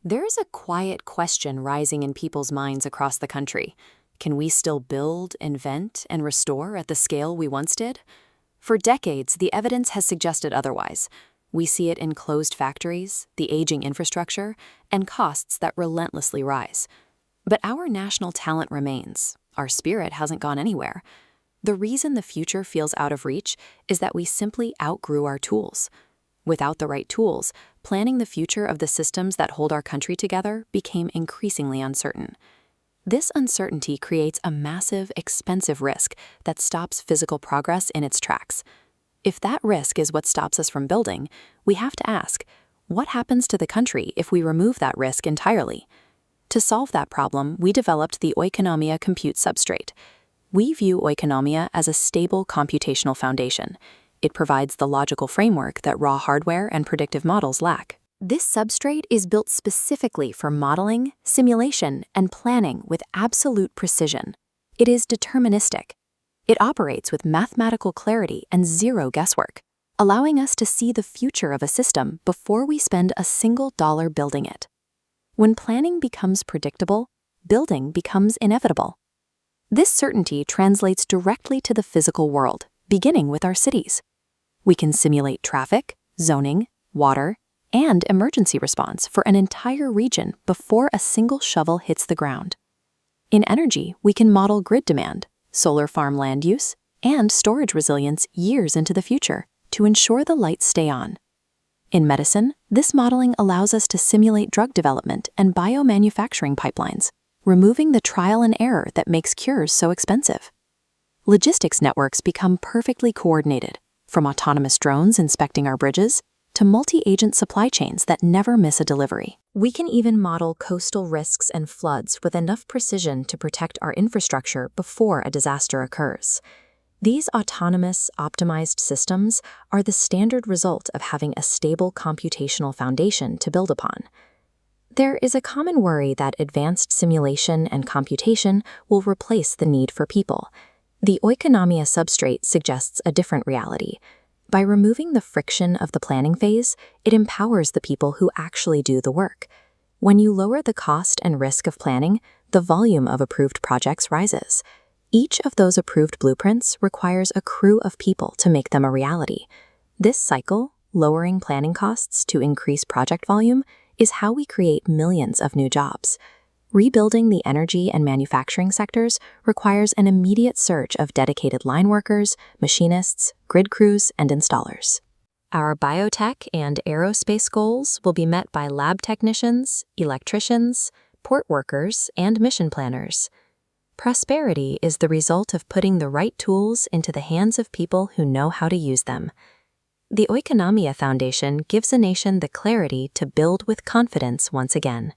There's a quiet question rising in people's minds across the country. Can we still build, invent, and restore at the scale we once did? For decades, the evidence has suggested otherwise. We see it in closed factories, the aging infrastructure, and costs that relentlessly rise. But our national talent remains. Our spirit hasn't gone anywhere. The reason the future feels out of reach is that we simply outgrew our tools. Without the right tools, planning the future of the systems that hold our country together became increasingly uncertain. This uncertainty creates a massive, expensive risk that stops physical progress in its tracks. If that risk is what stops us from building, we have to ask, what happens to the country if we remove that risk entirely? To solve that problem, we developed the Oikonomia Compute Substrate. We view Oikonomia as a stable computational foundation. It provides the logical framework that raw hardware and predictive models lack. This substrate is built specifically for modeling, simulation, and planning with absolute precision. It is deterministic. It operates with mathematical clarity and zero guesswork, allowing us to see the future of a system before we spend a single dollar building it. When planning becomes predictable, building becomes inevitable. This certainty translates directly to the physical world, beginning with our cities. We can simulate traffic, zoning, water, and emergency response for an entire region before a single shovel hits the ground. In energy, we can model grid demand, solar farm land use, and storage resilience years into the future to ensure the lights stay on. In medicine, this modeling allows us to simulate drug development and biomanufacturing pipelines, removing the trial and error that makes cures so expensive. Logistics networks become perfectly coordinated, from autonomous drones inspecting our bridges to multi-agent supply chains that never miss a delivery. We can even model coastal risks and floods with enough precision to protect our infrastructure before a disaster occurs. These autonomous, optimized systems are the standard result of having a stable computational foundation to build upon. There is a common worry that advanced simulation and computation will replace the need for people. The Oikonomia Substrate suggests a different reality. By removing the friction of the planning phase, it empowers the people who actually do the work. When you lower the cost and risk of planning, the volume of approved projects rises. Each of those approved blueprints requires a crew of people to make them a reality. This cycle, lowering planning costs to increase project volume, is how we create millions of new jobs. Rebuilding the energy and manufacturing sectors requires an immediate surge of dedicated line workers, machinists, grid crews, and installers. Our biotech and aerospace goals will be met by lab technicians, electricians, port workers, and mission planners. Prosperity is the result of putting the right tools into the hands of people who know how to use them. The Oikonomia Foundation gives a nation the clarity to build with confidence once again.